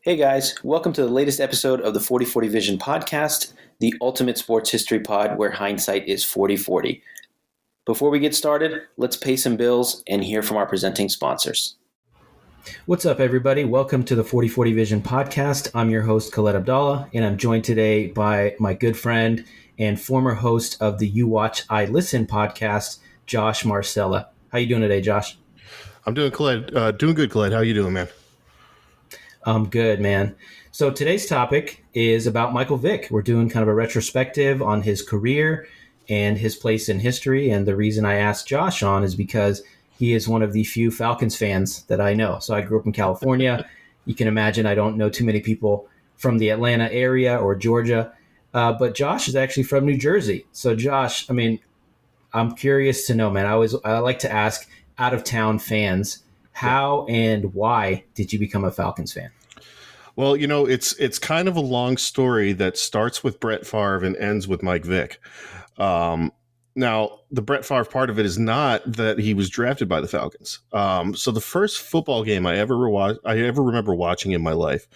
Hey guys, welcome to the latest episode of the 40/40 Vision podcast, the ultimate sports history pod where hindsight is 40/40. Before we get started, let's pay some bills and hear from our presenting sponsors. What's up, everybody? Welcome to the 40/40 Vision podcast. I'm your host, Khaled Abdallah, and I'm joined today by my good friend and former host of the You Watch, I Listen podcast, Josh Marsella. How you doing today, Josh? I'm doing good, Khaled. How you doing, man? I'm good, man. So today's topic is about Michael Vick. We're doing kind of a retrospective on his career and his place in history. And the reason I asked Josh on is because he is one of the few Falcons fans that I know. So I grew up in California. You can imagine I don't know too many people from the Atlanta area or Georgia. But Josh is actually from New Jersey. So Josh, I'm curious to know, man. I like to ask out-of-town fans, how and why did you become a Falcons fan? Well, it's kind of a long story that starts with Brett Favre and ends with Mike Vick. Now, the Brett Favre part of it is not that he was drafted by the Falcons. So the first football game I ever remember watching in my life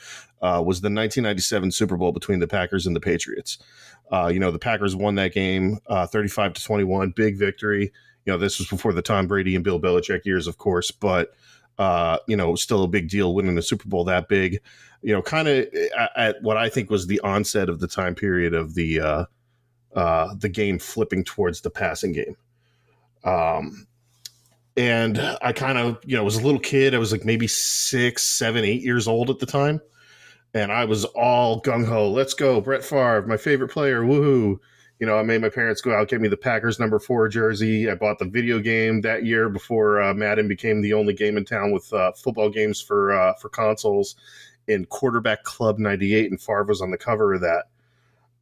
was the 1997 Super Bowl between the Packers and the Patriots. The Packers won that game 35-21, big victory. This was before the Tom Brady and Bill Belichick years, of course, but still a big deal winning the Super Bowl that big, kind of at what I think was the onset of the time period of the game flipping towards the passing game. And I kind of, was a little kid. I was like maybe 6, 7, 8 years old at the time. And I was all gung-ho. Let's go. Brett Favre, my favorite player. Woohoo. I made my parents go out, get me the Packers number 4 jersey. I bought the video game that year before Madden became the only game in town with football games for consoles in Quarterback Club 98, and Favre was on the cover of that.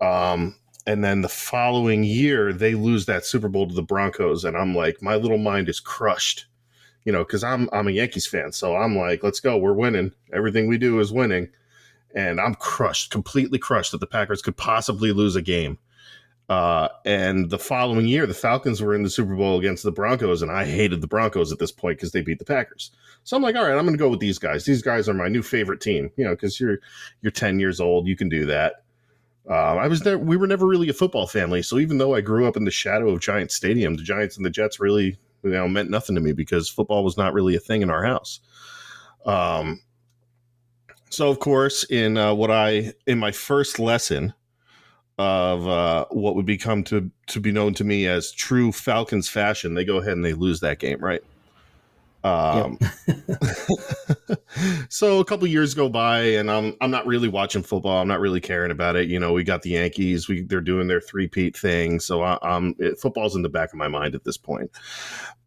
And then the following year, they lose that Super Bowl to the Broncos, and I'm like, my little mind is crushed, because I'm a Yankees fan. So I'm like, let's go. We're winning. Everything we do is winning. And I'm crushed, completely crushed that the Packers could possibly lose a game. And the following year, the Falcons were in the Super Bowl against the Broncos, and I hated the Broncos at this point because they beat the Packers. So I'm like, all right, I'm going to go with these guys. These guys are my new favorite team, because you're 10 years old, you can do that. I was there. We were never really a football family, so even though I grew up in the shadow of Giants Stadium, the Giants and the Jets really, meant nothing to me because football was not really a thing in our house. So of course, in my first lesson of what would become to be known to me as true Falcons fashion, they go ahead and they lose that game, right? So a couple years go by, and I'm not really watching football. I'm not really caring about it. We got the Yankees. They're doing their three-peat thing, so football's in the back of my mind at this point.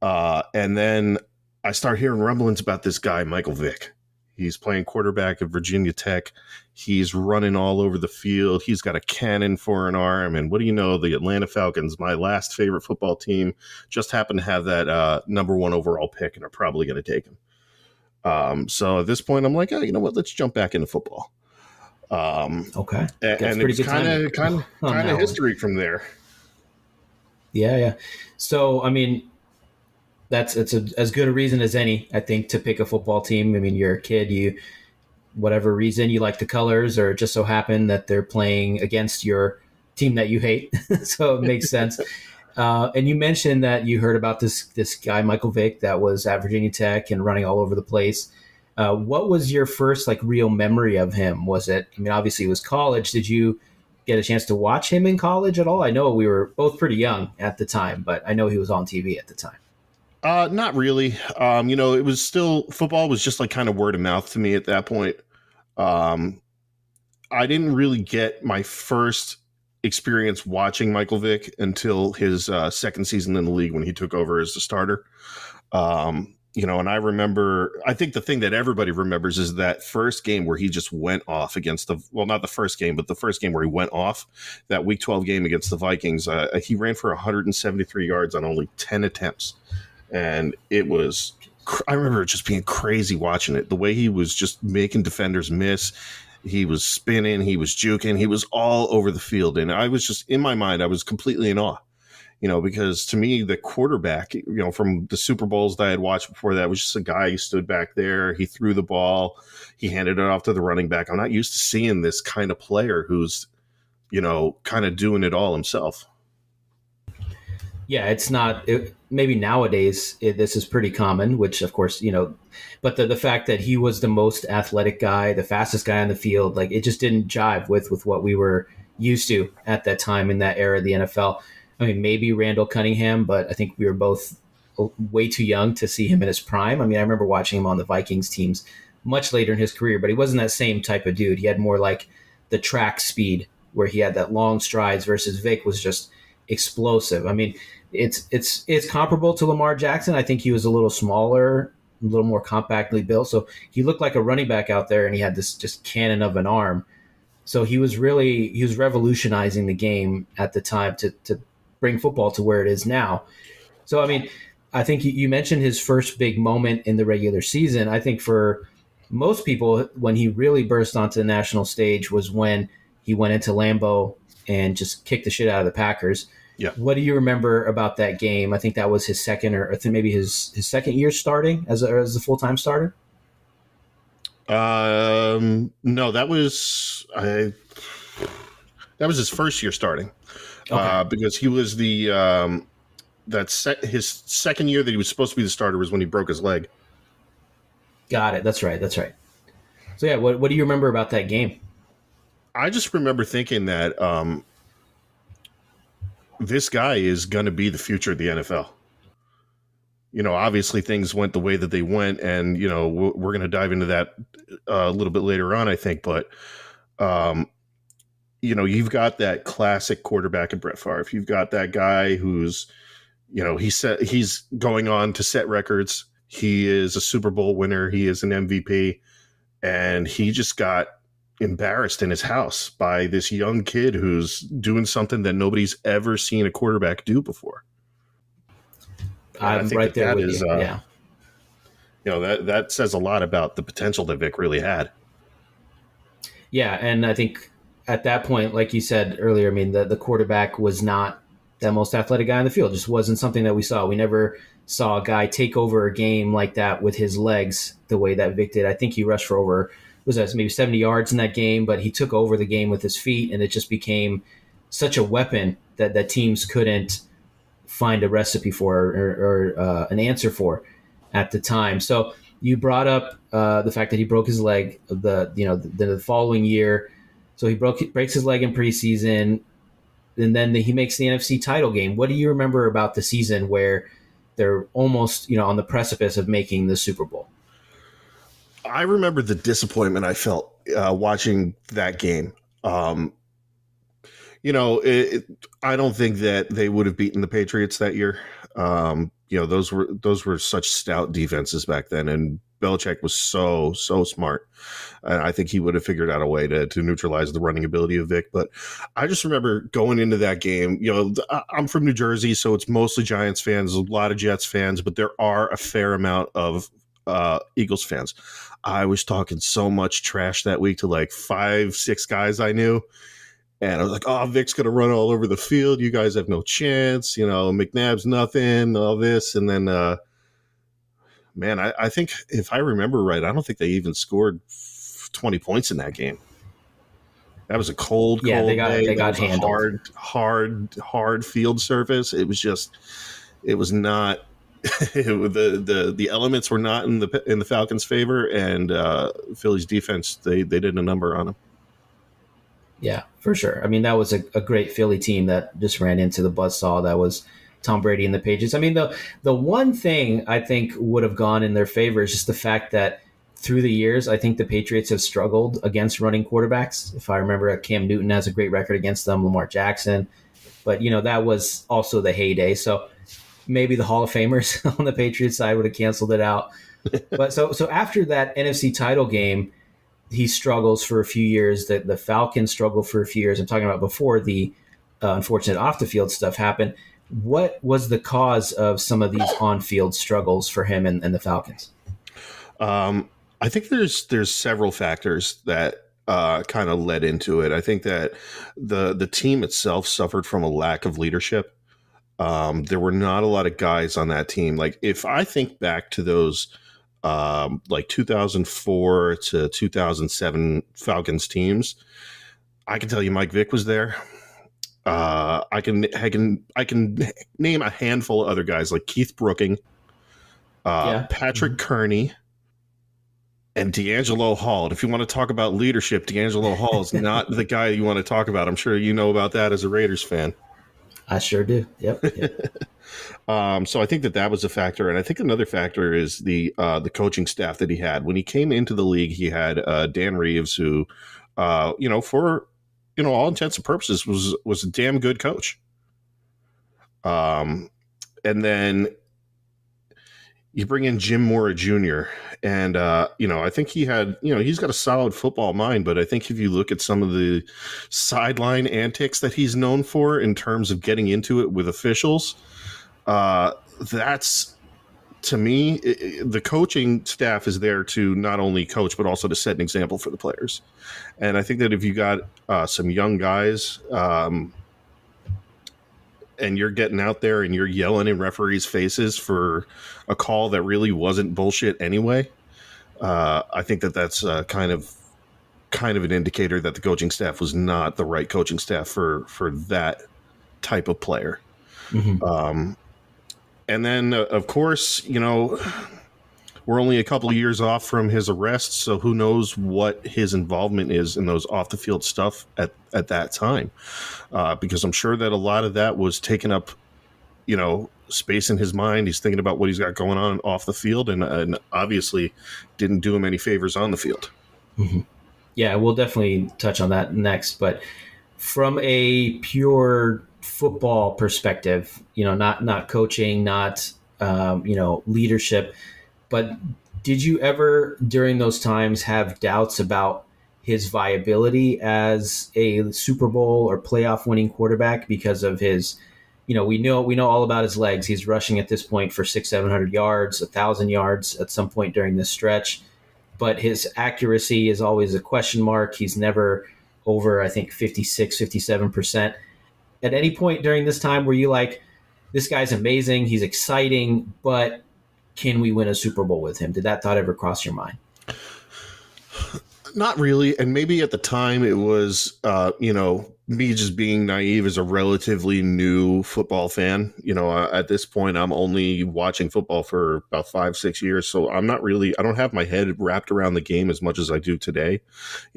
And then I start hearing rumblings about this guy, Michael Vick. He's playing quarterback at Virginia Tech. He's running all over the field. He's got a cannon for an arm. And what do you know? The Atlanta Falcons, my last favorite football team, just happen to have that number 1 overall pick and are probably going to take him. So at this point, I'm like, oh, you know what? Let's jump back into football. Okay. And it's kind of history from there. Yeah. So, it's as good a reason as any, I think, to pick a football team. You're a kid, whatever reason, you like the colors, or it just so happen that they're playing against your team that you hate. So it makes sense. And you mentioned that you heard about this guy, Michael Vick, that was at Virginia Tech and running all over the place. What was your first real memory of him? Was it, obviously it was college. Did you get a chance to watch him in college at all? I know we were both pretty young at the time, but I know he was on TV at the time. Not really. It was still, football was just kind of word of mouth to me at that point. I didn't really get my first experience watching Michael Vick until his second season in the league when he took over as the starter. And I remember, I think the thing that everybody remembers is that first game where he just went off against not the first game, but the first game where he went off, that Week 12 game against the Vikings. He ran for 173 yards on only 10 attempts. And it was, I remember it just being crazy watching it. The way he was just making defenders miss. He was spinning, he was juking, he was all over the field. And I was just, in my mind, I was completely in awe. because to me, the quarterback, from the Super Bowls that I had watched before that, was just a guy who stood back there. He threw the ball. He handed it off to the running back. I'm not used to seeing this kind of player who's, kind of doing it all himself. Yeah, it's not. Maybe nowadays this is pretty common, which of course but the fact that he was the most athletic guy, the fastest guy on the field, like it just didn't jive with what we were used to at that time in that era of the NFL. I mean, maybe Randall Cunningham, but I think we were both way too young to see him in his prime. I mean, I remember watching him on the Vikings teams much later in his career, but he wasn't that same type of dude. He had more like the track speed where he had that long strides versus Vick was just explosive. I mean, it's comparable to Lamar Jackson. I think he was a little smaller, a little more compactly built. So he looked like a running back out there, and he had this just cannon of an arm. So he was revolutionizing the game at the time to bring football to where it is now. So, I mean, I think you mentioned his first big moment in the regular season. I think for most people, when he really burst onto the national stage was when he went into Lambeau and just kicked the shit out of the Packers. Yeah. What do you remember about that game? I think that was his second or maybe his second year starting as a full-time starter. No, that was his first year starting. Okay. Because he was his second year that he was supposed to be the starter was when he broke his leg. Got it. That's right. So yeah, what do you remember about that game? I just remember thinking that this guy is going to be the future of the NFL. Obviously things went the way that they went, and we're going to dive into that a little bit later on, I think. But you've got that classic quarterback in Brett Favre. You've got that guy who's, he's going on to set records. He is a Super Bowl winner. He is an MVP, and he just got embarrassed in his house by this young kid who's doing something that nobody's ever seen a quarterback do before. I'm right there with you. Yeah. That says a lot about the potential that Vick really had. Yeah, and I think at that point, like you said earlier, I mean, the quarterback was not that most athletic guy on the field. It just wasn't something that we saw. We never saw a guy take over a game like that with his legs the way that Vick did. I think he rushed for over, maybe 70 yards in that game, but he took over the game with his feet, and it just became such a weapon that teams couldn't find a recipe for or an answer for at the time. So you brought up the fact that he broke his leg the following year. So he breaks his leg in preseason, and then he makes the NFC title game. What do you remember about the season where they're almost on the precipice of making the Super Bowl? I remember the disappointment I felt watching that game. I don't think that they would have beaten the Patriots that year. Those were such stout defenses back then, and Belichick was so smart. And I think he would have figured out a way to neutralize the running ability of Vick. But I just remember going into that game, I'm from New Jersey, so it's mostly Giants fans, a lot of Jets fans, but there are a fair amount of Eagles fans. I was talking so much trash that week to like 5-6 guys I knew. And I was like, oh, Vick's going to run all over the field. You guys have no chance. McNabb's nothing, all this. And then, I think if I remember right, I don't think they even scored 20 points in that game. That was a cold they got day. handled. Hard field surface. It was not the elements were not in the Falcons' favor, and Philly's defense, they did a number on them. Yeah, for sure. I mean, that was a great Philly team that just ran into the buzzsaw that was Tom Brady and the Patriots. I mean, the one thing I think would have gone in their favor is just the fact that through the years, I think the Patriots have struggled against running quarterbacks. If I remember, Cam Newton has a great record against them, Lamar Jackson. But, that was also the heyday. So maybe the Hall of Famers on the Patriots side would have canceled it out. But so after that NFC title game, he struggles for a few years. The Falcons struggle for a few years. I'm talking about before the unfortunate off-the-field stuff happened. What was the cause of some of these on-field struggles for him and the Falcons? I think there's several factors that kind of led into it. I think that the team itself suffered from a lack of leadership. There were not a lot of guys on that team. Like if I think back to those like 2004 to 2007 Falcons teams, I can tell you Mike Vick was there. I can name a handful of other guys like Keith Brooking, Yeah. Patrick Kearney, and D'Angelo Hall. And if you want to talk about leadership, D'Angelo Hall is not the guy you want to talk about. I'm sure you know about that as a Raiders fan. I sure do. Yep. So I think that was a factor, and I think another factor is the coaching staff that he had when he came into the league. He had Dan Reeves, who, for all intents and purposes, was a damn good coach. And then you bring in Jim Mora Jr. and I think he had he's got a solid football mind, but I think if you look at some of the sideline antics that he's known for in terms of getting into it with officials. That's, to me, the coaching staff is there to not only coach, but also to set an example for the players. And I think that if you got some young guys and you're getting out there and you're yelling in referees' faces for a call that really wasn't bullshit anyway, I think that's kind of an indicator that the coaching staff was not the right coaching staff for that type of player. Mm-hmm. And then, of course, we're only a couple of years off from his arrest, so who knows what his involvement is in those off-the-field stuff at that time. Because I'm sure that a lot of that was taking up, space in his mind. He's thinking about what he's got going on off the field, and obviously didn't do him any favors on the field. Mm-hmm. Yeah, we'll definitely touch on that next. But from a pure football perspective, not coaching, not leadership, but did you ever during those times have doubts about his viability as a Super Bowl or playoff winning quarterback because of his, we know all about his legs. He's rushing at this point for 600-700 yards, 1,000 yards at some point during this stretch, but his accuracy is always a question mark. He's never over, I think, 56, 57%. At any point during this time were you like, this guy's amazing, he's exciting, but can we win a Super Bowl with him? Did that thought ever cross your mind? Not really. And maybe at the time it was, me just being naive as a relatively new football fan. At this point, I'm only watching football for about 5-6 years. So I don't have my head wrapped around the game as much as I do today.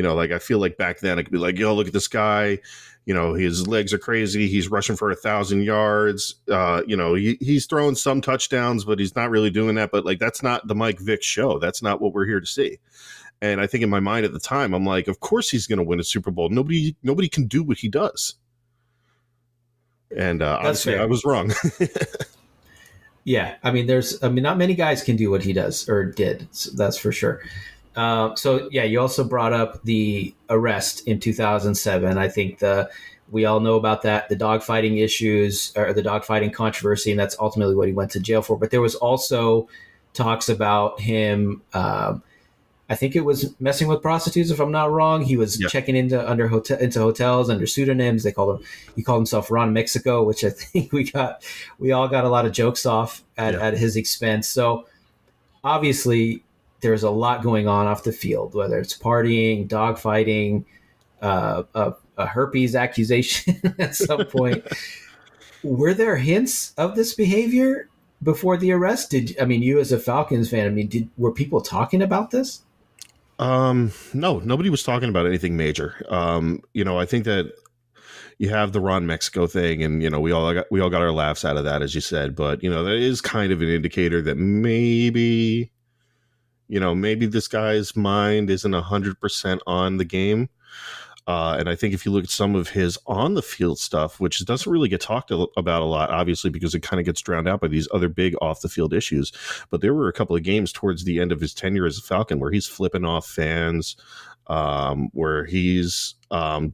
I feel like back then I could be like, yo, look at this guy. His legs are crazy. He's rushing for 1,000 yards. He's throwing some touchdowns, but he's not really doing that. But that's not the Mike Vick show. That's not what we're here to see. And I think in my mind at the time, I'm like, of course he's going to win a Super Bowl. Nobody can do what he does. And obviously I was wrong. Yeah. Not many guys can do what he does or did. So that's for sure. You also brought up the arrest in 2007. I think we all know about that, the dogfighting issues or the dogfighting controversy, and that's ultimately what he went to jail for. But there was also talks about him. I think it was messing with prostitutes, if I'm not wrong. He was checking into hotels under pseudonyms. He called himself Ron Mexico, which I think we all got a lot of jokes off at his expense. So obviously there's a lot going on off the field, whether it's partying, dogfighting, a herpes accusation at some point. Were there hints of this behavior before the arrest? You as a Falcons fan, were people talking about this? No, nobody was talking about anything major. I think that you have the Ron Mexico thing, and we all got our laughs out of that, as you said. But that is kind of an indicator that maybe this guy's mind isn't 100% on the game. And I think if you look at some of his on the field stuff, which doesn't really get talked about a lot, obviously, because it kind of gets drowned out by these other big off the field issues. But there were a couple of games towards the end of his tenure as a Falcon where he's flipping off fans, where he's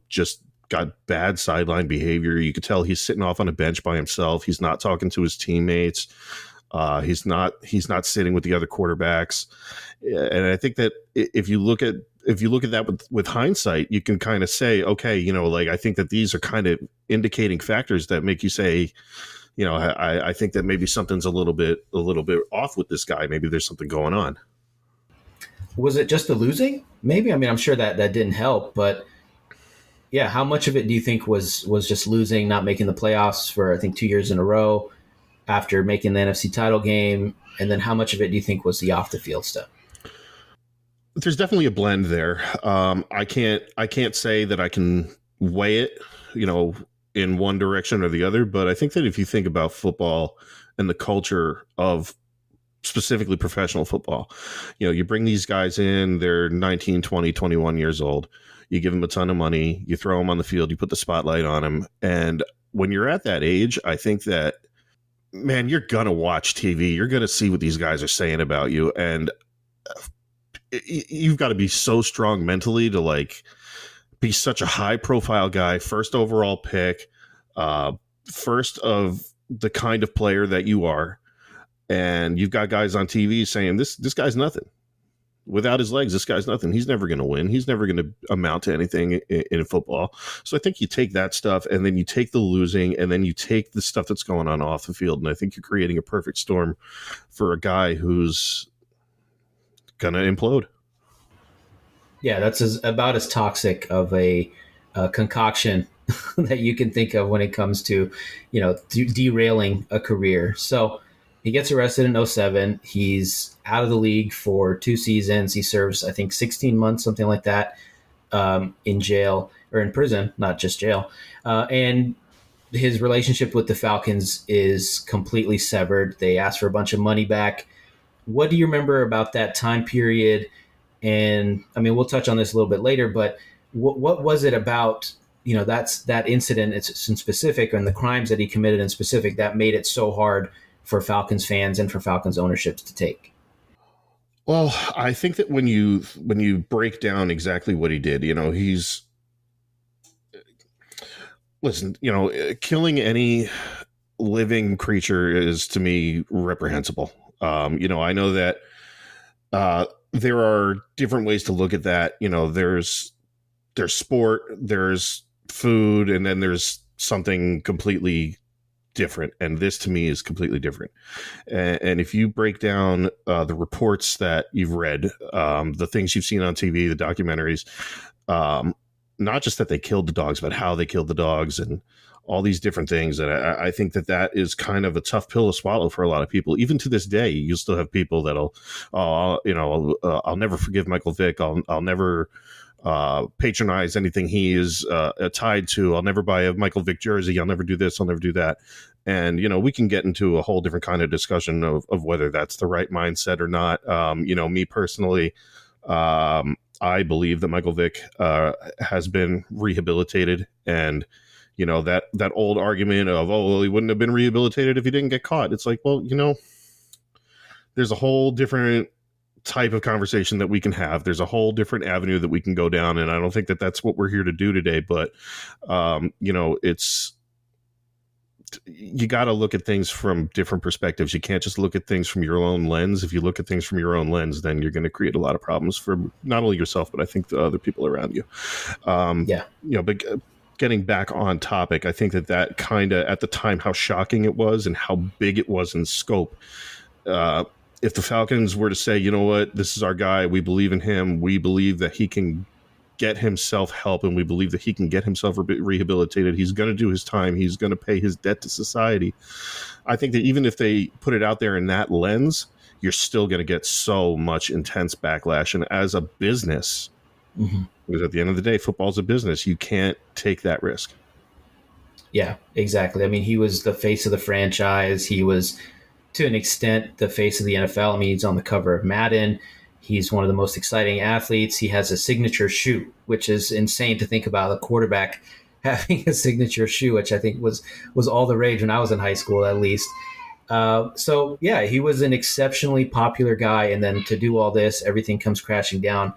just got bad sideline behavior. You could tell he's sitting off on a bench by himself. He's not talking to his teammates. He's not sitting with the other quarterbacks. And I think that if you look at that with hindsight, you can kind of say, okay, I think that these are kind of indicating factors that make you say, I think that maybe something's a little bit off with this guy. Maybe there's something going on. Was it just the losing? Maybe. I mean, I'm sure that didn't help, but yeah, how much of it do you think was just losing, not making the playoffs for I think 2 years in a row after making the NFC title game, and then how much of it do you think was the off the field stuff? There's definitely a blend there. I can't say that I can weigh it, in one direction or the other, but I think that if you think about football and the culture of specifically professional football, you bring these guys in, they're 19, 20, 21 years old. You give them a ton of money, you throw them on the field, you put the spotlight on them. And when you're at that age, I think that, man, you're going to watch TV. You're going to see what these guys are saying about you. And you've got to be so strong mentally to like be such a high profile guy, first overall pick, first of the kind of player that you are. And you've got guys on TV saying this guy's nothing. Without his legs, this guy's nothing. He's never going to win. He's never going to amount to anything in football. So I think you take that stuff, and then you take the losing, and then you take the stuff that's going on off the field. And I think you're creating a perfect storm for a guy who's going to implode. Yeah, that's about as toxic of a concoction that you can think of when it comes to, derailing a career. So he gets arrested in 2007. He's out of the league for 2 seasons. He serves, I think, 16 months, something like that, in jail or in prison, not just jail. And his relationship with the Falcons is completely severed. They ask for a bunch of money back. What do you remember about that time period? And I mean, we'll touch on this a little bit later, but what was it about, that incident in specific and the crimes that he committed in specific that made it so hard for Falcons fans and for Falcons ownerships to take? Well, I think that when you break down exactly what he did, killing any living creature is to me reprehensible. I know that there are different ways to look at that. There's sport, there's food, and then there's something completely different. And this to me is completely different. And if you break down the reports that you've read, the things you've seen on TV, the documentaries, not just that they killed the dogs, but how they killed the dogs and all these different things. And I think that is kind of a tough pill to swallow for a lot of people. Even to this day, you still have people that'll, I'll never forgive Michael Vick. I'll never patronize anything he is tied to. I'll never buy a Michael Vick jersey. I'll never do this. I'll never do that. And, we can get into a whole different kind of discussion of whether that's the right mindset or not. Me personally, I believe that Michael Vick has been rehabilitated. And, that old argument of, he wouldn't have been rehabilitated if he didn't get caught. It's like, well, there's a whole different type of conversation that we can have. There's a whole different avenue that we can go down. And I don't think that that's what we're here to do today. But, you got to look at things from different perspectives. You can't just look at things from your own lens. If you look at things from your own lens, then you're going to create a lot of problems for not only yourself, but I think the other people around you. But getting back on topic, I think that kind of, at the time, how shocking it was and how big it was in scope. If the Falcons were to say, you know what, this is our guy, we believe in him, we believe that he can get himself help, and we believe that he can get himself rehabilitated, he's going to do his time, he's going to pay his debt to society. I think that even if they put it out there in that lens, you're still going to get so much intense backlash. And as a business, because at the end of the day, football's a business, you can't take that risk. Yeah, exactly. I mean, he was the face of the franchise. He was, to an extent, the face of the NFL. I mean, he's on the cover of Madden. He's one of the most exciting athletes. He has a signature shoe, which is insane to think about, a quarterback having a signature shoe, which I think was all the rage when I was in high school, at least. So, yeah, he was an exceptionally popular guy. And then to do all this, everything comes crashing down.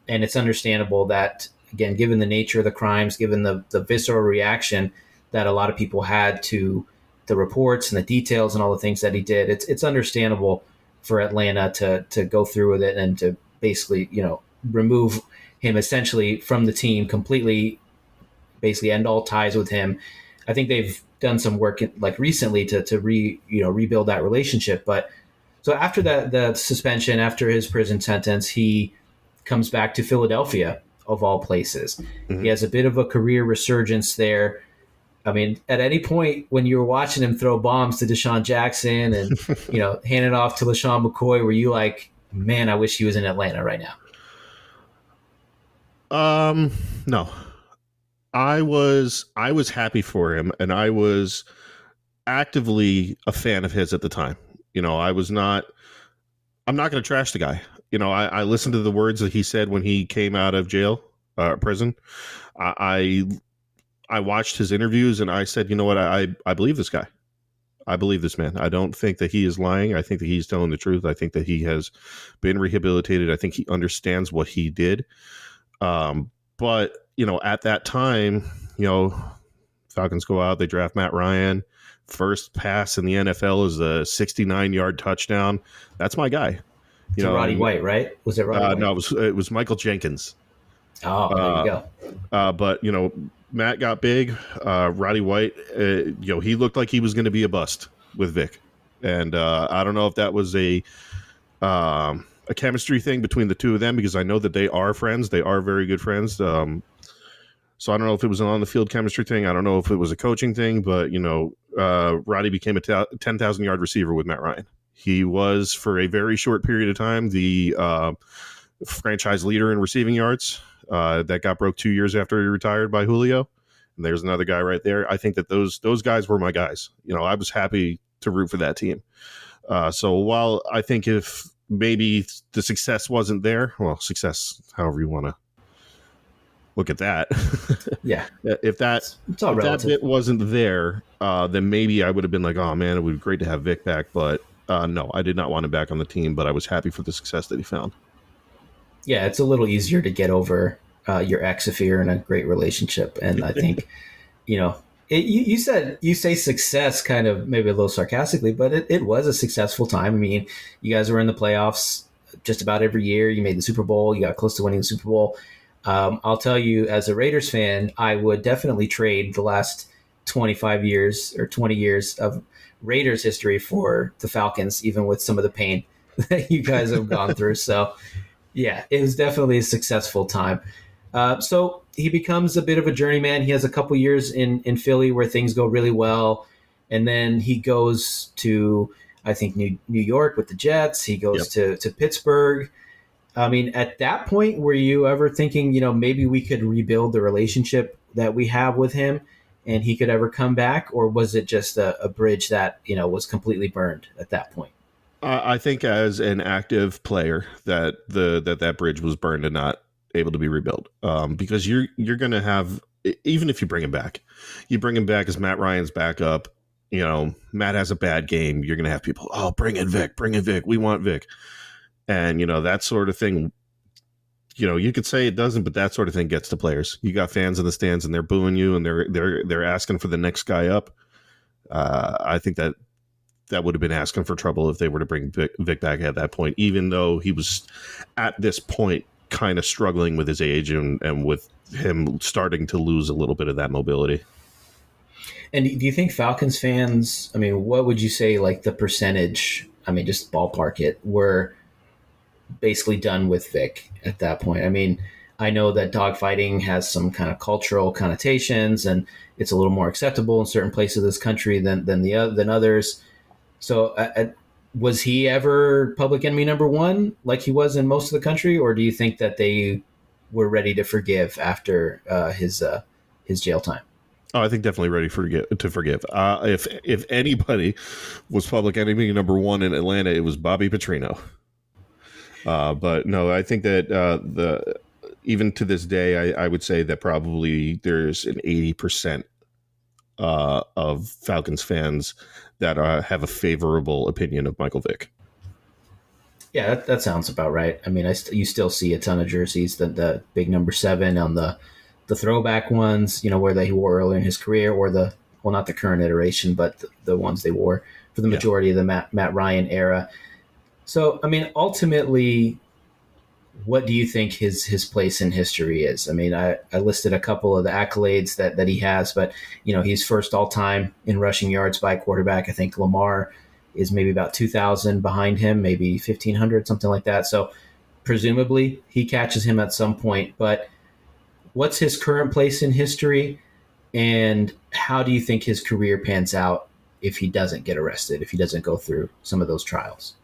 And it's understandable that, again, given the nature of the crimes, given the visceral reaction that a lot of people had to the reports and the details and all the things that he did, it's understandable for Atlanta to go through with it and to basically, remove him essentially from the team completely, basically end all ties with him. I think they've done some work like recently to rebuild that relationship. But so after the suspension, after his prison sentence, he comes back to Philadelphia of all places. Mm-hmm. He has a bit of a career resurgence there. I mean, at any point when you were watching him throw bombs to Deshaun Jackson and hand it off to LaShawn McCoy, were you like, man, I wish he was in Atlanta right now? No. I was happy for him, and I was actively a fan of his at the time. I'm not going to trash the guy. I listened to the words that he said when he came out of prison. I watched his interviews, and I said, you know what? I believe this guy. I believe this man. I don't think that he is lying. I think that he's telling the truth. I think that he has been rehabilitated. I think he understands what he did. But at that time, Falcons go out, they draft Matt Ryan. First pass in the NFL is a 69-yard touchdown. That's my guy. Roddy White, right? Was it Roddy White? No, it was Michael Jenkins. Oh, there you go. But Matt got big. Roddy White, he looked like he was going to be a bust with Vick, and I don't know if that was a chemistry thing between the two of them, because I know that they are friends. They are very good friends. So I don't know if it was an on the field chemistry thing. I don't know if it was a coaching thing, but Roddy became a 10,000-yard receiver with Matt Ryan. He was, for a very short period of time, the franchise leader in receiving yards. That got broke 2 years after he retired by Julio. And there's another guy right there. I think that those guys were my guys. I was happy to root for that team. So while I think if maybe the success wasn't there, well, success, however you want to look at that. Yeah. If that bit wasn't there, then maybe I would have been like, oh man, it would be great to have Vick back. But no, I did not want him back on the team, but I was happy for the success that he found. Yeah, it's a little easier to get over your ex if you're in a great relationship. And I think, you say success kind of maybe a little sarcastically, but it was a successful time. I mean, you guys were in the playoffs just about every year. You made the Super Bowl. You got close to winning the Super Bowl. I'll tell you, as a Raiders fan, I would definitely trade the last 25 years or 20 years of Raiders history for the Falcons, even with some of the pain that you guys have gone through. So, yeah, it was definitely a successful time. So he becomes a bit of a journeyman. He has a couple years in Philly where things go really well. And then he goes to, I think, New York with the Jets. He goes to Pittsburgh. I mean, at that point, were you ever thinking, maybe we could rebuild the relationship that we have with him and he could ever come back? Or was it just a bridge that, was completely burned at that point? I think as an active player that bridge was burned and not able to be rebuilt, because you're going to have, even if you bring him back as Matt Ryan's backup, Matt has a bad game. You're going to have people, oh, bring in Vick. We want Vick. And, that sort of thing, you could say it doesn't, but that sort of thing gets to players. You got fans in the stands and they're booing you and they're asking for the next guy up. I think that would have been asking for trouble if they were to bring Vick back at that point, even though he was at this point kind of struggling with his age and with him starting to lose a little bit of that mobility. And do you think Falcons fans, I mean, what would you say, like the percentage, I mean, just ballpark it, were basically done with Vick at that point? I mean, I know that dogfighting has some kind of cultural connotations and it's a little more acceptable in certain places of this country than others. So was he ever public enemy number one like he was in most of the country? Or do you think that they were ready to forgive after his jail time? Oh, I think definitely ready to forgive. If anybody was public enemy number one in Atlanta, it was Bobby Petrino. But no, I think that even to this day, I would say that probably there's an 80% of Falcons fans that have a favorable opinion of Michael Vick. Yeah, that sounds about right. I mean, you still see a ton of jerseys, the big number 7 on the throwback ones, where they wore earlier in his career, or not the current iteration, but the ones they wore for the majority of the Matt Ryan era. So, I mean, ultimately, what do you think his place in history is? I mean, I listed a couple of the accolades that he has, but he's first all time in rushing yards by a quarterback. I think Lamar is maybe about 2,000 behind him, maybe 1,500, something like that. So presumably he catches him at some point. But what's his current place in history, and how do you think his career pans out if he doesn't get arrested, if he doesn't go through some of those trials?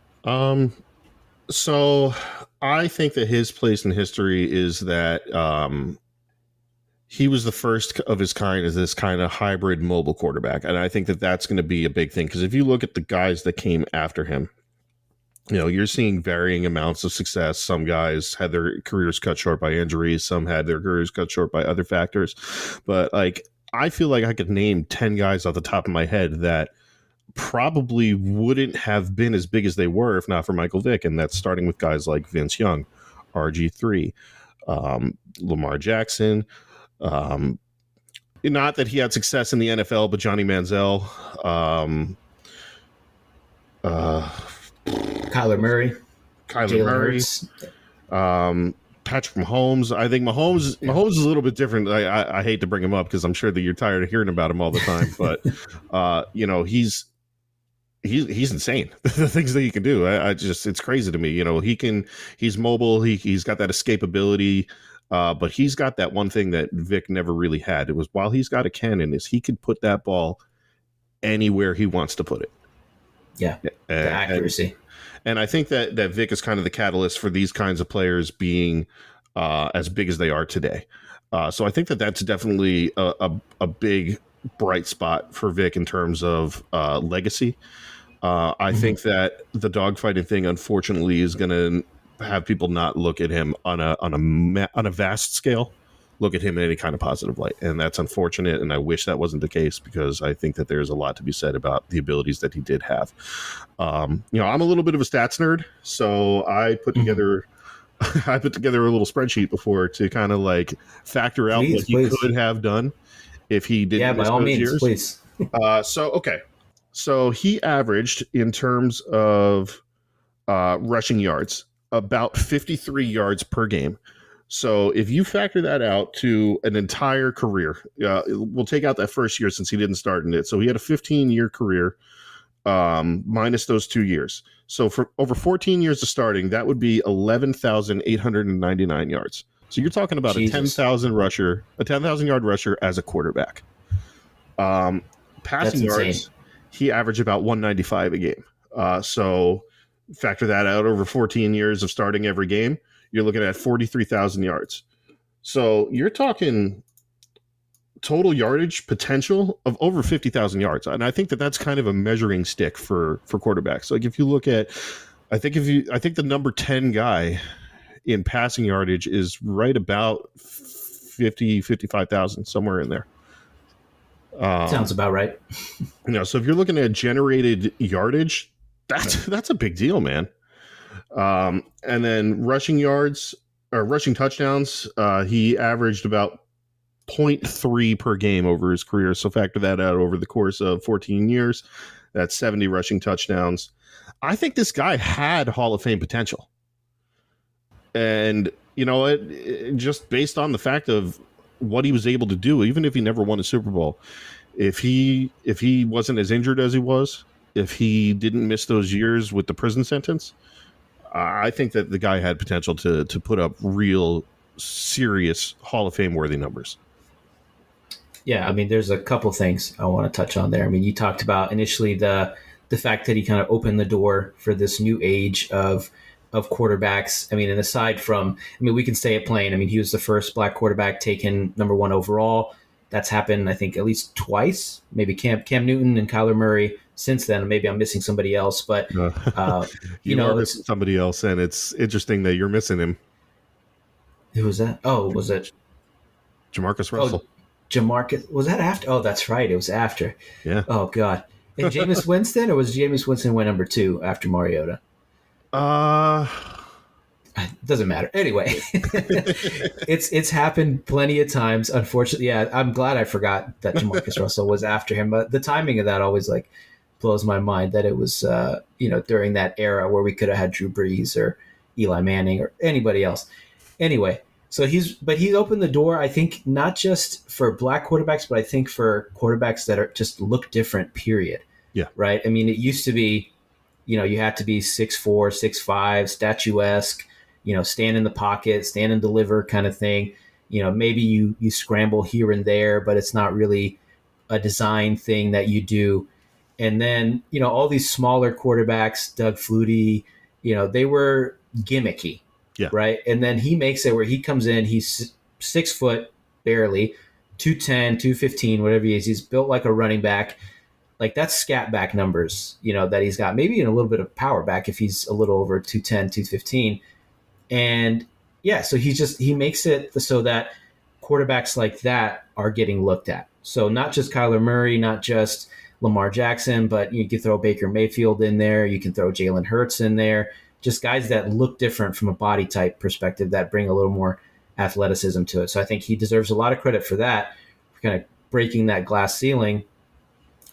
So I think that his place in history is that he was the first of his kind as this kind of hybrid mobile quarterback. And I think that that's going to be a big thing, because if you look at the guys that came after him, you're seeing varying amounts of success. Some guys had their careers cut short by injuries. Some had their careers cut short by other factors. But I feel like I could name 10 guys off the top of my head that probably wouldn't have been as big as they were if not for Michael Vick. And that's starting with guys like Vince Young, RG3, Lamar Jackson. Not that he had success in the NFL, but Johnny Manziel, Kyler Murray, Patrick Mahomes. I think Mahomes is a little bit different. I hate to bring him up because I'm sure that you're tired of hearing about him all the time, but he's insane. The things that he can do, it's crazy to me. He's mobile. He's got that escapability, but he's got that one thing that Vick never really had. It was, while he's got a cannon, is he could put that ball anywhere he wants to put it. Yeah, the accuracy. And I think that Vick is kind of the catalyst for these kinds of players being as big as they are today. So I think that that's definitely a big bright spot for Vick in terms of legacy. I think that the dogfighting thing, unfortunately, is going to have people not look at him on a vast scale, look at him in any kind of positive light. And that's unfortunate. And I wish that wasn't the case, because I think that there's a lot to be said about the abilities that he did have. I'm a little bit of a stats nerd, so I put together a little spreadsheet before to kind of factor out what he could have done if he didn't miss those years. Please. So he averaged, in terms of rushing yards, about 53 yards per game. So if you factor that out to an entire career, we'll take out that first year since he didn't start in it. So he had a 15-year career minus those 2 years. So for over 14 years of starting, that would be 11,899 yards. So you're talking about a 10,000 yard rusher as a quarterback. Passing yards, he averaged about 195 a game. So factor that out over 14 years of starting every game, you're looking at 43,000 yards. So you're talking total yardage potential of over 50,000 yards. And I think that that's kind of a measuring stick for quarterbacks. Like if you look at, I think the number 10 guy in passing yardage is right about 55,000, somewhere in there. Sounds about right. So if you're looking at generated yardage, that's a big deal, man. And then rushing yards or rushing touchdowns, he averaged about 0.3 per game over his career. So factor that out over the course of 14 years. That's 70 rushing touchdowns. I think this guy had Hall of Fame potential. And, just based on the fact of what he was able to do, even if he never won a Super Bowl, if he wasn't as injured as he was, if he didn't miss those years with the prison sentence, I think that the guy had potential to put up real serious Hall of Fame worthy numbers. Yeah, I mean, there's a couple things I want to touch on there. I mean, you talked about initially the fact that he kind of opened the door for this new age of quarterbacks. I mean, and aside from, we can say it plain. I mean, he was the first black quarterback taken number 1 overall. That's happened, I think, at least twice. Maybe Cam Newton and Kyler Murray since then. Maybe I'm missing somebody else, but you are missing somebody else, and it's interesting that you're missing him. Who was that? Oh, was it Jamarcus Russell? Oh, Jamarcus, was that after? Oh, that's right. It was after. Yeah. Oh God. And Jameis Winston, or was Jameis Winston went number 2 after Mariota? It doesn't matter. Anyway, it's happened plenty of times. Unfortunately, yeah, I'm glad I forgot that Jamarcus Russell was after him. But the timing of that always blows my mind that it was during that era where we could have had Drew Brees or Eli Manning or anybody else. Anyway, so he's opened the door, I think, not just for black quarterbacks, but I think for quarterbacks that are just look different, period. Yeah. Right. I mean, it used to be, you had to be 6'4", 6'5", statuesque, stand in the pocket, stand and deliver kind of thing. Maybe you scramble here and there, but it's not really a design thing that you do. And then, all these smaller quarterbacks, Doug Flutie, they were gimmicky. Yeah. Right. And then he makes it where he comes in, he's 6 foot barely, 210, 215, whatever he is. He's built like a running back. Like that's scat back numbers, that he's got, maybe in a little bit of power back if he's a little over 210, 215. And yeah, so he makes it so that quarterbacks like that are getting looked at. So not just Kyler Murray, not just Lamar Jackson, but you can throw Baker Mayfield in there. You can throw Jalen Hurts in there. Just guys that look different from a body type perspective that bring a little more athleticism to it. So I think he deserves a lot of credit for that, for kind of breaking that glass ceiling.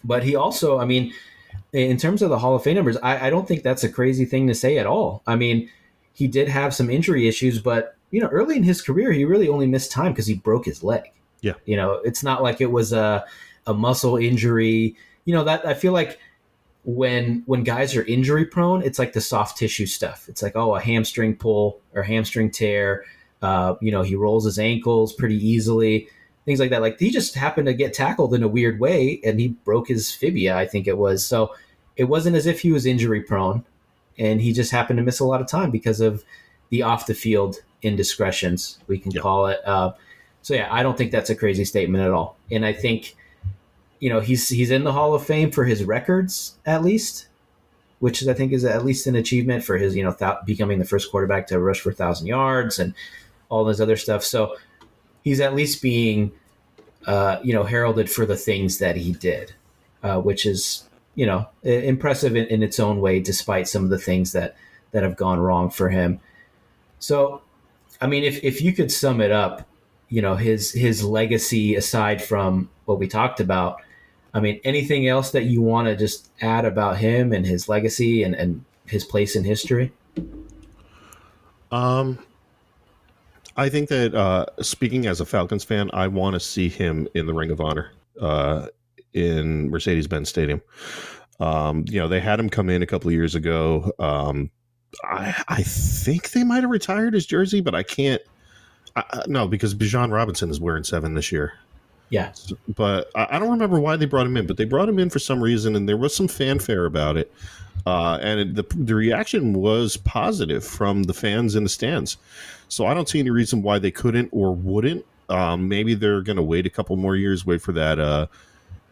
But he also, I mean, in terms of the Hall of Fame numbers, I don't think that's a crazy thing to say at all. I mean, he did have some injury issues, but, early in his career, he really only missed time because he broke his leg. Yeah. It's not like it was a muscle injury. That I feel like when guys are injury prone, it's like the soft tissue stuff. It's like, a hamstring pull or hamstring tear. He rolls his ankles pretty easily. Things like that. Like he just happened to get tackled in a weird way and he broke his fibia, I think it was. So it wasn't as if he was injury prone and he just happened to miss a lot of time because of the off the field indiscretions, we can call it. So yeah, I don't think that's a crazy statement at all. And I think, he's in the Hall of Fame for his records at least, which I think is at least an achievement for his, becoming the first quarterback to rush for 1,000 yards and all this other stuff. So he's at least being, heralded for the things that he did, which is, impressive in its own way, despite some of the things that have gone wrong for him. So, I mean, if you could sum it up, his legacy aside from what we talked about, I mean, anything else that you want to just add about him and his legacy and his place in history? I think that speaking as a Falcons fan, I want to see him in the Ring of Honor in Mercedes-Benz Stadium. They had him come in a couple of years ago. I think they might have retired his jersey, but I can't. No, because Bijan Robinson is wearing 7 this year. Yeah. But I don't remember why they brought him in, but they brought him in for some reason, and there was some fanfare about it. And the reaction was positive from the fans in the stands. So I don't see any reason why they couldn't or wouldn't. Maybe they're going to wait a couple more years, wait for that,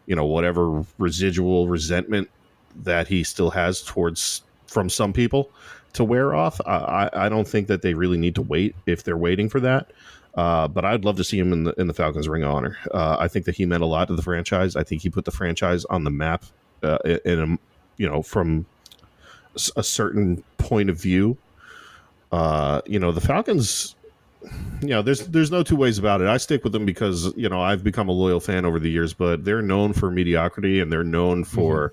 whatever residual resentment that he still has from some people to wear off. I don't think that they really need to wait if they're waiting for that. But I'd love to see him in the Falcons Ring of Honor. I think that he meant a lot to the franchise. I think he put the franchise on the map from a certain point of view. The Falcons, there's no two ways about it. I stick with them because, I've become a loyal fan over the years, but they're known for mediocrity and they're known for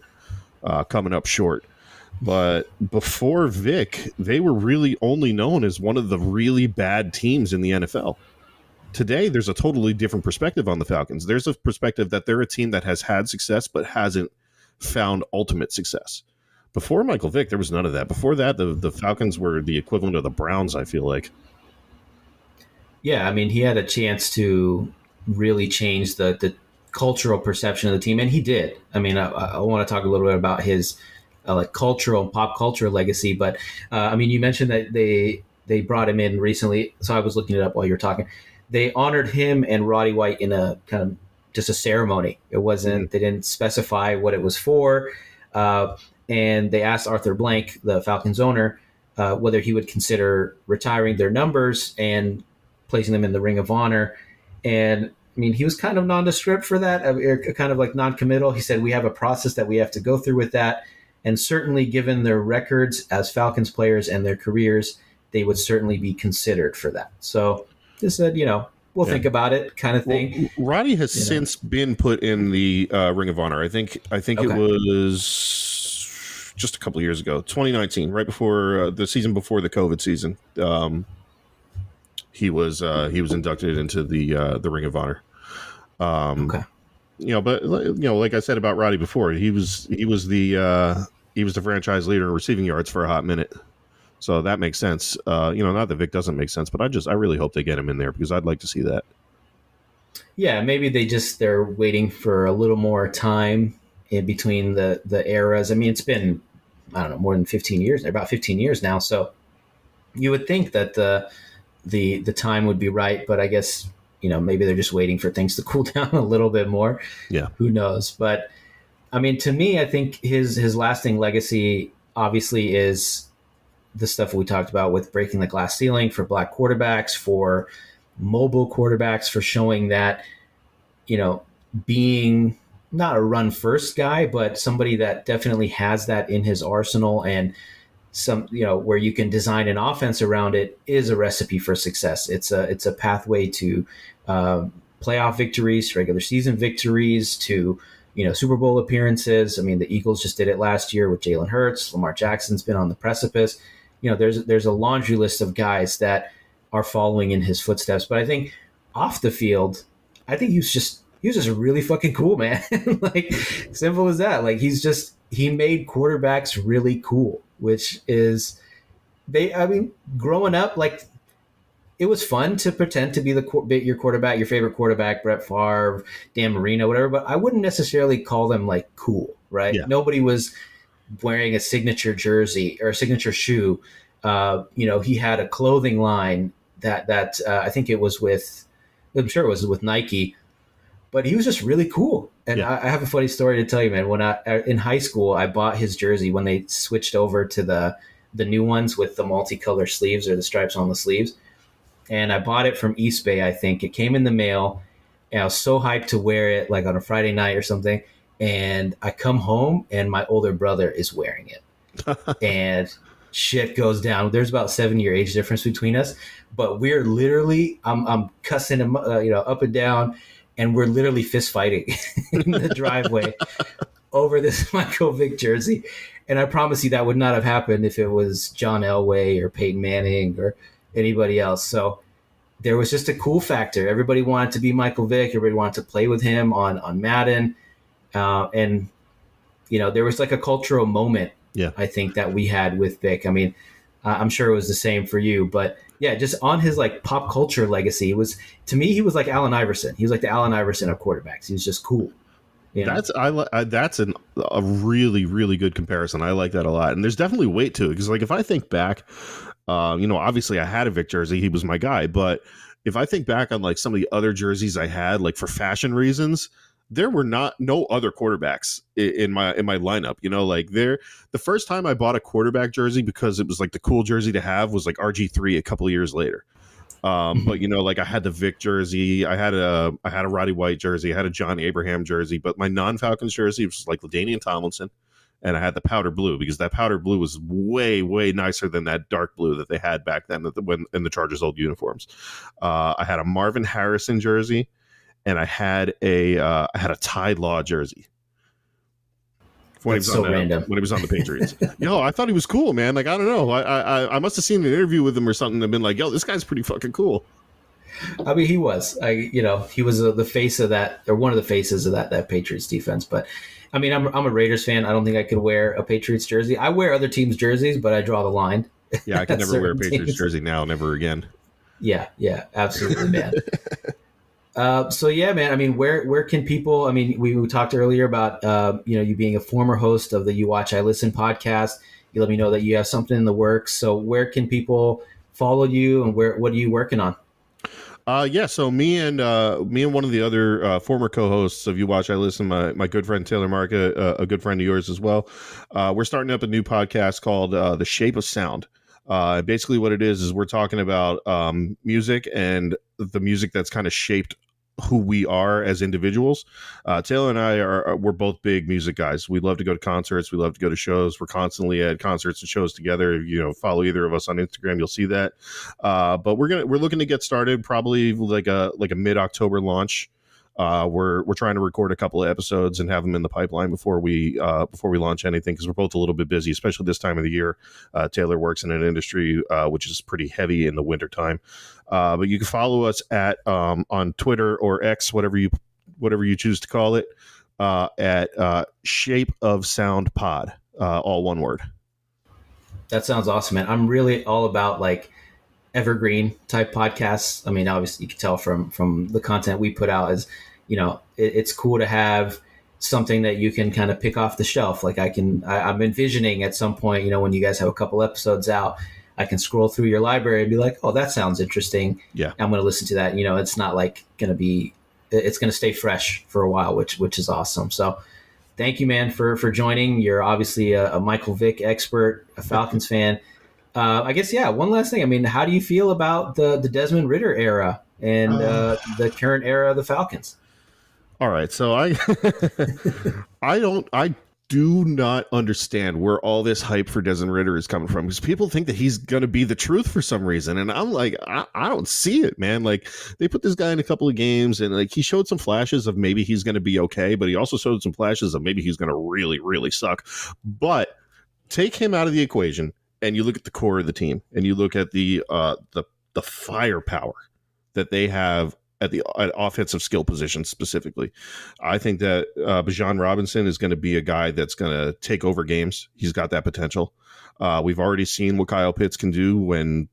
coming up short. But before Vick, they were really only known as one of the really bad teams in the NFL. Today, there's a totally different perspective on the Falcons. There's a perspective that they're a team that has had success but hasn't found ultimate success. Before Michael Vick, there was none of that. Before that, the Falcons were the equivalent of the Browns, I feel like. Yeah, I mean, he had a chance to really change the cultural perception of the team, and he did. I mean, I want to talk a little bit about his cultural and pop culture legacy, but you mentioned that they brought him in recently, so I was looking it up while you were talking. They honored him and Roddy White in a kind of just a ceremony. It wasn't, they didn't specify what it was for, and they asked Arthur Blank, the Falcons owner, whether he would consider retiring their numbers and placing them in the Ring of Honor. And I mean, he was kind of nondescript for that, kind of like non-committal. He said, we have a process that we have to go through with that. And certainly given their records as Falcons players and their careers, they would certainly be considered for that. So just said, we'll think about it kind of thing. Well, Roddy has since been put in the Ring of Honor. I think it was just a couple of years ago, 2019, right before the season before the COVID season. He was inducted into the Ring of Honor. Okay. But like I said about Roddy before, he was the franchise leader in receiving yards for a hot minute. So that makes sense. Not that Vick doesn't make sense, but I really hope they get him in there because I'd like to see that. Yeah, maybe they're waiting for a little more time in between the eras. I mean, it's been, I don't know, more than 15 years, about 15 years now. So you would think that the time would be right, but I guess, maybe they're just waiting for things to cool down a little bit more. Yeah. Who knows? But I mean, to me, I think his lasting legacy obviously is the stuff we talked about with breaking the glass ceiling for black quarterbacks, for mobile quarterbacks, for showing that, being not a run first guy, but somebody that definitely has that in his arsenal, and some, where you can design an offense around it, is a recipe for success. It's a pathway to playoff victories, regular season victories, to, Super Bowl appearances. I mean, the Eagles just did it last year with Jalen Hurts. Lamar Jackson's been on the precipice. There's a laundry list of guys that are following in his footsteps. But I think off the field, I think he was just really fucking cool, man. Like, simple as that. Like, he made quarterbacks really cool, which is, growing up, like, it was fun to pretend to be your quarterback, your favorite quarterback, Brett Favre, Dan Marino, whatever. But I wouldn't necessarily call them like cool, right? Yeah. Nobody was wearing a signature jersey or a signature shoe. He had a clothing line that I think it was I'm sure it was with Nike, but he was just really cool. And yeah. I have a funny story to tell you, man. When in high school, I bought his jersey when they switched over to the new ones with the multicolor sleeves or the stripes on the sleeves. And I bought it from East Bay, I think. It came in the mail, and I was so hyped to wear it, like on a Friday night or something. And I come home, and my older brother is wearing it. And shit goes down. There's about 7-year age difference between us. But we're literally, I'm cussing him, up and down. And we're literally fist fighting in the driveway over this Michael Vick jersey. And I promise you that would not have happened if it was John Elway or Peyton Manning or anybody else. So there was just a cool factor. Everybody wanted to be Michael Vick. Everybody wanted to play with him on Madden. And there was like a cultural moment, I think, that we had with Vick. I mean, I'm sure it was the same for you, but yeah, just on his like pop culture legacy, to me, he was like Allen Iverson. He was like the Allen Iverson of quarterbacks. He was just cool. That's a really, really good comparison. I like that a lot. And there's definitely weight to it. Because like, if I think back, obviously I had a Vick jersey. He was my guy. But if I think back on like some of the other jerseys I had, like for fashion reasons, there were no other quarterbacks in my lineup. Like the first time I bought a quarterback jersey because it was like the cool jersey to have was like RG3 a couple of years later. But like I had the Vick jersey, I had a Roddy White jersey, I had a John Abraham jersey, but my non-Falcons jersey was like LaDainian Tomlinson, and I had the powder blue because that powder blue was way, way nicer than that dark blue that they had back then when in the Chargers' old uniforms. I had a Marvin Harrison jersey. And I had a Tide Law jersey when he was on the Patriots. I thought he was cool, man. Like, I don't know. I must have seen an interview with him or something and been like, yo, this guy's pretty fucking cool. I mean, he was. He was the face of that, or one of the faces of that Patriots defense. But I mean, I'm a Raiders fan. I don't think I could wear a Patriots jersey. I wear other teams' jerseys, but I draw the line. Yeah, I could never wear a Patriots jersey now, never again. Yeah, absolutely, man. So yeah, man. I mean, where can people? I mean, we talked earlier about you being a former host of the You Watch I Listen podcast. You let me know that you have something in the works. So where can people follow you, and what are you working on? So me and one of the other former co-hosts of You Watch I Listen, my good friend Taylor Marca, a good friend of yours as well. We're starting up a new podcast called The Shape of Sound. Basically what it is we're talking about music and the music that's kind of shaped who we are as individuals. Taylor and I we're both big music guys. We love to go to concerts. We love to go to shows. We're constantly at concerts and shows together. Follow either of us on Instagram, you'll see that. But we're looking to get started probably like a mid-October launch. We're trying to record a couple of episodes and have them in the pipeline before we launch anything, because we're both a little bit busy, especially this time of the year. Taylor works in an industry which is pretty heavy in the wintertime. But you can follow us at on Twitter or X, whatever you choose to call it, at Shape of Sound Pod, all one word. That sounds awesome, man. I'm really all about like evergreen type podcasts. I mean, obviously you can tell from the content we put out is, it's cool to have something that you can kind of pick off the shelf. Like I'm envisioning at some point, when you guys have a couple episodes out, I can scroll through your library and be like, oh, that sounds interesting. Yeah. I'm going to listen to that. It's not like it's going to stay fresh for a while, which is awesome. So thank you, man, for joining. You're obviously a Michael Vick expert, a Falcons fan. I guess, yeah, one last thing. I mean, how do you feel about the Desmond Ridder era and the current era of the Falcons? All right. So I do not understand where all this hype for Desmond Ridder is coming from, because people think that he's going to be the truth for some reason. And I'm like, I don't see it, man. Like, they put this guy in a couple of games and like he showed some flashes of maybe he's going to be okay, but he also showed some flashes of maybe he's going to really, really suck. But take him out of the equation, and you look at the core of the team, and you look at the firepower that they have at offensive skill positions specifically. I think that Bijan Robinson is going to be a guy that's going to take over games. He's got that potential. We've already seen what Kyle Pitts can do when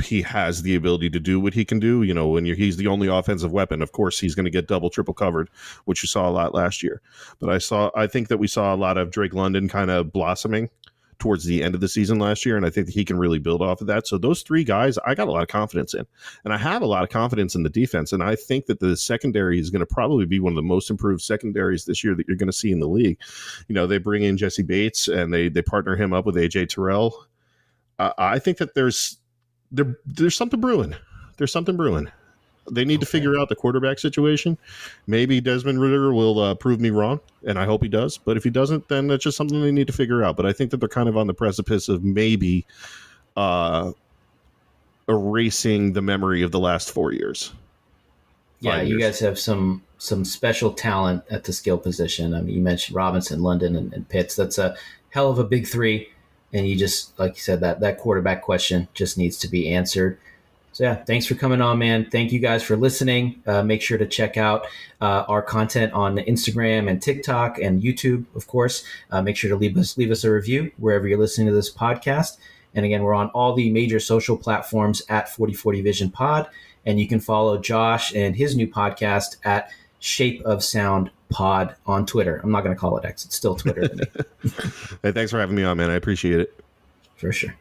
he has the ability to do what he can do. When he's the only offensive weapon, of course, he's going to get double, triple covered, which you saw a lot last year. But I think that we saw a lot of Drake London kind of blossoming towards the end of the season last year, and I think that he can really build off of that. So those three guys, I got a lot of confidence in, and I have a lot of confidence in the defense, and I think that the secondary is going to probably be one of the most improved secondaries this year that you're going to see in the league. They bring in Jesse Bates, and they partner him up with AJ Terrell. I think that there's something brewing. There's something brewing. They need to figure out the quarterback situation. Maybe Desmond Ridder will prove me wrong, and I hope he does. But if he doesn't, then that's just something they need to figure out. But I think that they're kind of on the precipice of maybe erasing the memory of the last 4 years. Yeah, you guys have some special talent at the skill position. I mean, you mentioned Robinson, London, and Pitts. That's a hell of a big three. And you just, like you said, that quarterback question just needs to be answered. So, yeah, thanks for coming on, man. Thank you guys for listening. Make sure to check out our content on Instagram and TikTok and YouTube, of course. Make sure to leave us a review wherever you're listening to this podcast. And again, we're on all the major social platforms at 4040 Vision Pod. And you can follow Josh and his new podcast at Shape of Sound Pod on Twitter. I'm not going to call it X. It's still Twitter to me. Hey, thanks for having me on, man. I appreciate it. For sure.